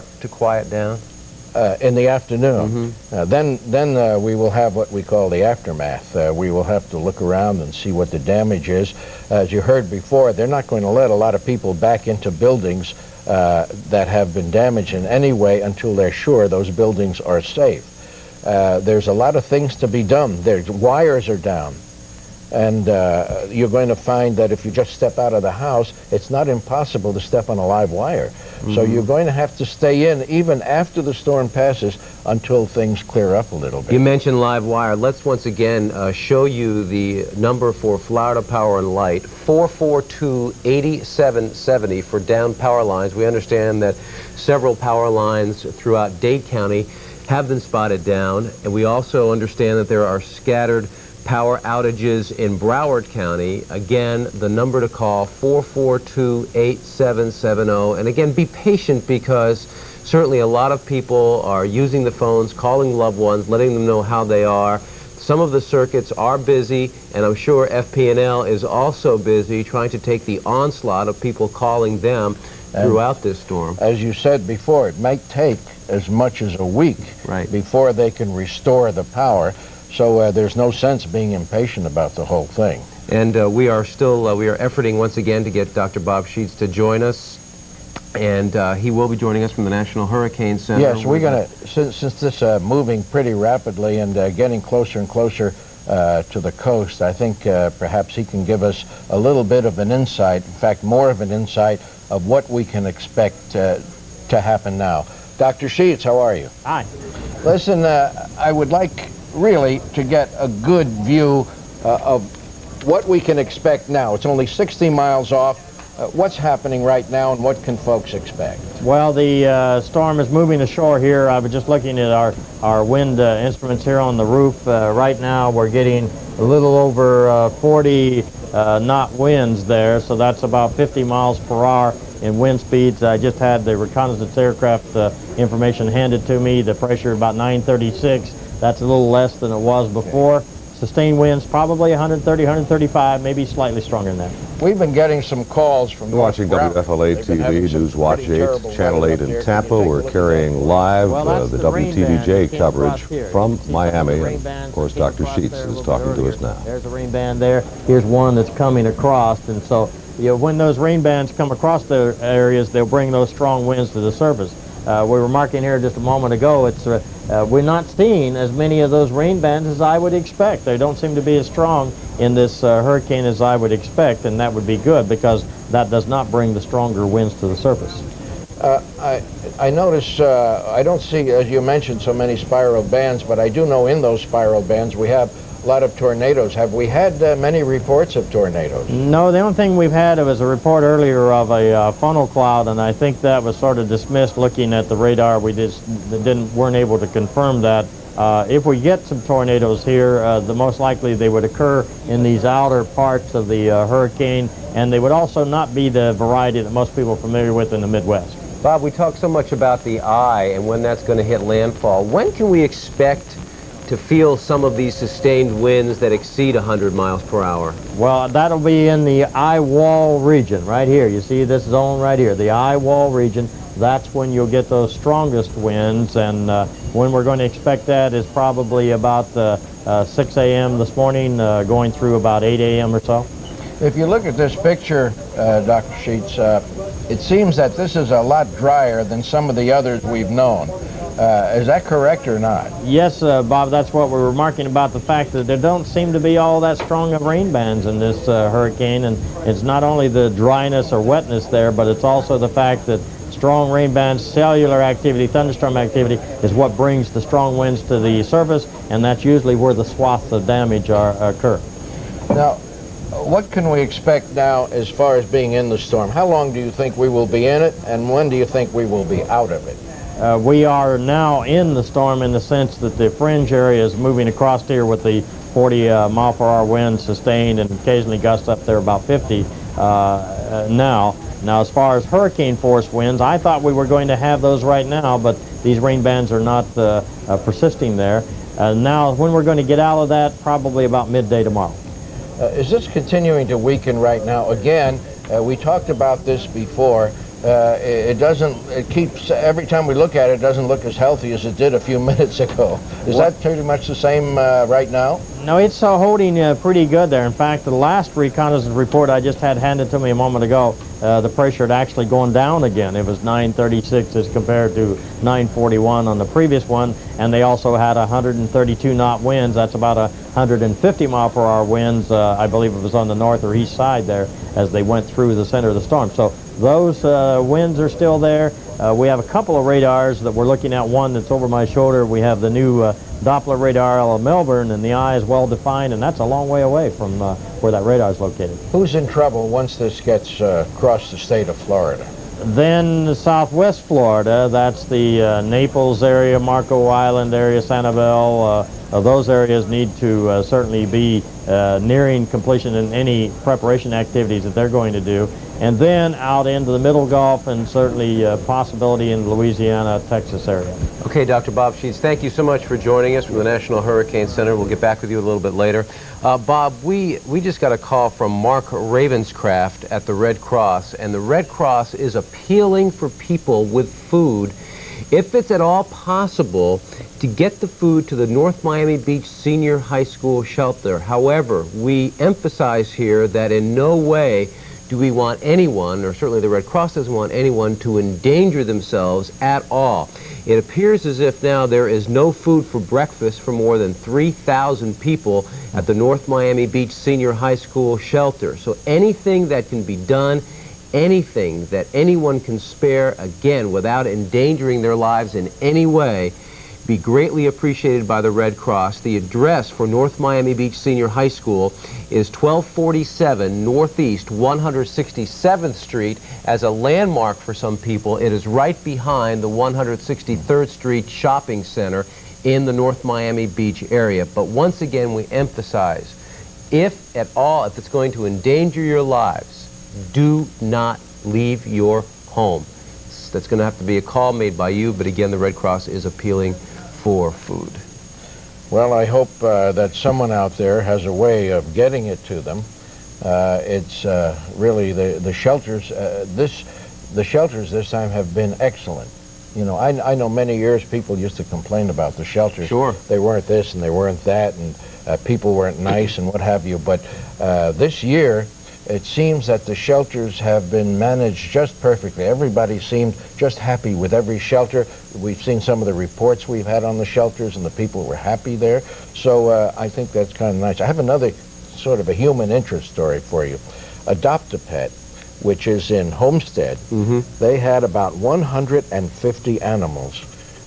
to quiet down? In the afternoon. Then we will have what we call the aftermath. We will have to look around and see what the damage is. As you heard before, they're not going to let a lot of people back into buildings that have been damaged in any way until they're sure those buildings are safe. There's a lot of things to be done. There's wires are down. And you're going to find that if you just step out of the house, it's not impossible to step on a live wire. So you're going to have to stay in even after the storm passes until things clear up a little bit. You mentioned live wire. Let's once again show you the number for Florida Power and Light, 442-8770 for down power lines. We understand that several power lines throughout Dade County have been spotted down, and we also understand that there are scattered power outages in Broward County. Again, the number to call, 442-8770. And again, be patient, because certainly a lot of people are using the phones, calling loved ones, letting them know how they are. Some of the circuits are busy, and I'm sure FP&L is also busy trying to take the onslaught of people calling them throughout this storm. As you said before, it might take as much as a week before they can restore the power. So there's no sense being impatient about the whole thing. And we are efforting once again to get Dr. Bob Sheets to join us. And he will be joining us from the National Hurricane Center. Yes, we're going to, since this moving pretty rapidly and getting closer and closer to the coast, I think perhaps he can give us a little bit of an insight, in fact, more of an insight of what we can expect to happen now. Dr. Sheets, how are you? Hi. Listen, I would like really to get a good view of what we can expect now. It's only 60 miles off. What's happening right now, and what can folks expect? Well, the storm is moving ashore here. I was just looking at our wind instruments here on the roof. Right now we're getting a little over 40 knot winds there, so that's about 50 miles per hour in wind speeds. I just had the reconnaissance aircraft information handed to me. The pressure about 936. That's a little less than it was before. Sustained winds probably 130, 135, maybe slightly stronger than that. We've been getting some calls from You're watching WFLA TV, News Watch 8, Channel 8 in Tampa. We're carrying live the WTVJ coverage from Miami. And of course, Dr. Sheets is talking to us now. There's a rain band there. Here's one that's coming across. And so, when those rain bands come across the areas, they'll bring those strong winds to the surface. We were marking here just a moment ago, we're not seeing as many of those rain bands as I would expect. They don't seem to be as strong in this hurricane as I would expect, and that would be good, because that does not bring the stronger winds to the surface. I notice, I don't see, as you mentioned, so many spiral bands, but I do know in those spiral bands we have a lot of tornadoes. Have we had many reports of tornadoes? No, the only thing we've had was a report earlier of a funnel cloud, and I think that was sort of dismissed looking at the radar. We just weren't able to confirm that. If we get some tornadoes here, the most likely they would occur in these outer parts of the hurricane, and they would also not be the variety that most people are familiar with in the Midwest. Bob, we talk so much about the eye and when that's going to hit landfall. When can we expect to feel some of these sustained winds that exceed 100 miles per hour? Well, that'll be in the eye wall region right here. You see this zone right here, the eye wall region. That's when you'll get those strongest winds, and when we're going to expect that is probably about 6 a.m. this morning, going through about 8 a.m. or so. If you look at this picture, Dr. Sheets, it seems that this is a lot drier than some of the others we've known. Is that correct or not? Yes, Bob, that's what we're remarking about, the fact that there don't seem to be all that strong of rain bands in this hurricane, and it's not only the dryness or wetness there, but it's also the fact that strong rain bands, cellular activity, thunderstorm activity is what brings the strong winds to the surface, and that's usually where the swaths of damage occur. Now, what can we expect now as far as being in the storm? How long do you think we will be in it, and when do you think we will be out of it? We are now in the storm in the sense that the fringe area is moving across here with the 40 mile per hour wind sustained, and occasionally gusts up there about 50 now. Now, as far as hurricane force winds, I thought we were going to have those right now, but these rain bands are not persisting there. Now, when we're going to get out of that, probably about midday tomorrow. Is this continuing to weaken right now? Again, we talked about this before. it doesn't, it keeps, every time we look at it, it doesn't look as healthy as it did a few minutes ago. Is that pretty much the same right now? No, it's holding pretty good there. In fact, the last reconnaissance report I just had handed to me a moment ago, the pressure had actually gone down again. It was 936 as compared to 941 on the previous one, and they also had 132 knot winds. That's about 150 mile per hour winds. I believe it was on the north or east side there as they went through the center of the storm. So those winds are still there. We have a couple of radars that we're looking at. One that's over my shoulder. We have the new Doppler radar out of Melbourne, and the eye is well defined, and that's a long way away from where that radar is located. Who's in trouble once this gets across the state of Florida? Then southwest Florida, that's the Naples area, Marco Island area, Sanibel. Those areas need to certainly be nearing completion in any preparation activities that they're going to do. And then out into the Middle Gulf and certainly possibility in the Louisiana, Texas area. Okay, Dr. Bob Sheets, thank you so much for joining us from the National Hurricane Center. We'll get back with you a little bit later. Bob, we just got a call from Mark Ravenscraft at the Red Cross, and the Red Cross is appealing for people with food, if it's at all possible, to get the food to the North Miami Beach Senior High School shelter. However, we emphasize here that in no way do we want anyone, or certainly the Red Cross doesn't want anyone, to endanger themselves at all. It appears as if now there is no food for breakfast for more than 3,000 people at the North Miami Beach Senior High School shelter. So anything that can be done, anything that anyone can spare, again, without endangering their lives in any way, be greatly appreciated by the Red Cross. The address for North Miami Beach Senior High School is 1247 Northeast 167th Street. As a landmark for some people, it is right behind the 163rd Street Shopping Center in the North Miami Beach area. But once again, we emphasize, if at all, if it's going to endanger your lives, do not leave your home. That's going to have to be a call made by you, but again, the Red Cross is appealing for food. Well, I hope that someone out there has a way of getting it to them. It's really the shelters. The shelters this time have been excellent. You know, I know many years people used to complain about the shelters. Sure. They weren't this and they weren't that, and people weren't nice and what have you. But this year, it seems that the shelters have been managed just perfectly. Everybody seemed just happy with every shelter. We've seen some of the reports we've had on the shelters, and the people were happy there. So I think that's kind of nice. I have another sort of a human interest story for you. Adopt-A-Pet, which is in Homestead, they had about 150 animals,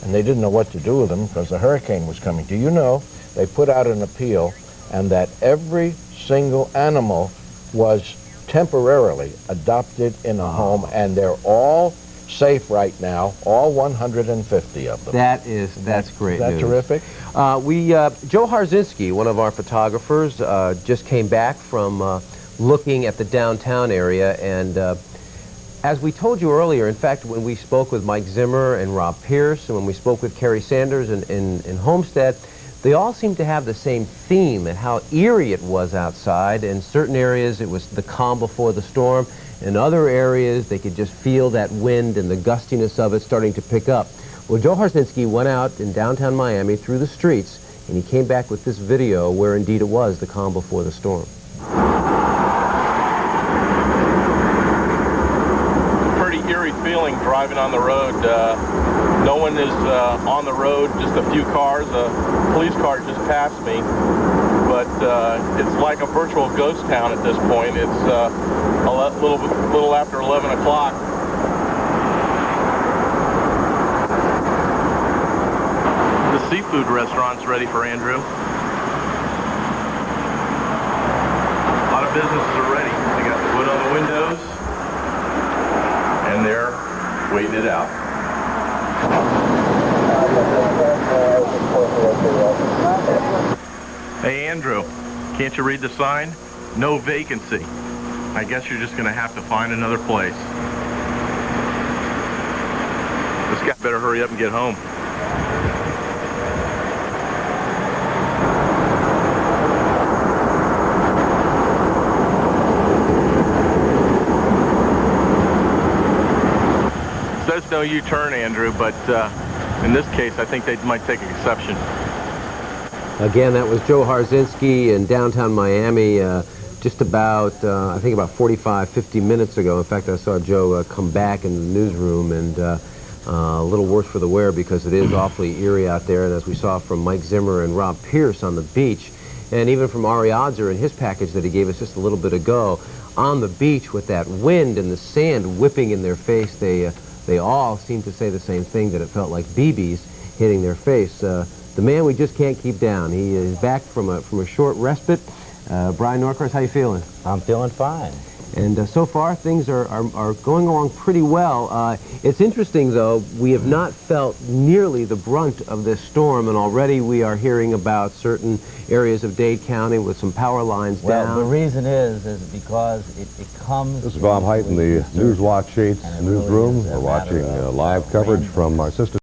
and they didn't know what to do with them because the hurricane was coming. Do you know they put out an appeal, and that every single animal was temporarily adopted in a home, and they're all safe right now, all 150 of them. That's great news. Is that terrific? Joe Harzinski, one of our photographers, just came back from looking at the downtown area, and as we told you earlier, in fact, when we spoke with Mike Zimmer and Rob Pierce, and when we spoke with Kerry Sanders in Homestead, they all seem to have the same theme and how eerie it was outside. In certain areas, it was the calm before the storm. In other areas, they could just feel that wind and the gustiness of it starting to pick up. Well, Joe Harzinski went out in downtown Miami through the streets, and he came back with this video where indeed it was the calm before the storm. Pretty eerie feeling driving on the road. No one is on the road, just a few cars. A police car just passed me. But it's like a virtual ghost town at this point. It's a little after 11 o'clock. The seafood restaurant's ready for Andrew. A lot of businesses are ready. They got the wood on the windows, and they're waiting it out. Hey Andrew, can't you read the sign? No vacancy. I guess you're just gonna have to find another place. This guy better hurry up and get home. no U-turn, Andrew, but in this case, I think they might take exception. Again, that was Joe Harzinski in downtown Miami just about, I think about 45, 50 minutes ago. In fact, I saw Joe come back in the newsroom, and a little worse for the wear because it is awfully eerie out there. And as we saw from Mike Zimmer and Rob Pierce on the beach, and even from Ari Odzer in his package that he gave us just a little bit ago, on the beach with that wind and the sand whipping in their face, they all seem to say the same thing, that it felt like BBs hitting their face. The man we just can't keep down. He is back from a short respite. Brian Norcross, how you feeling? I'm feeling fine. And so far, things are going along pretty well. It's interesting, though, we have not felt nearly the brunt of this storm, and already we are hearing about certain areas of Dade County with some power lines down. Well, the reason is because it comes... This is Bob Height in the Newswatch 8 newsroom. We're watching live coverage from our sister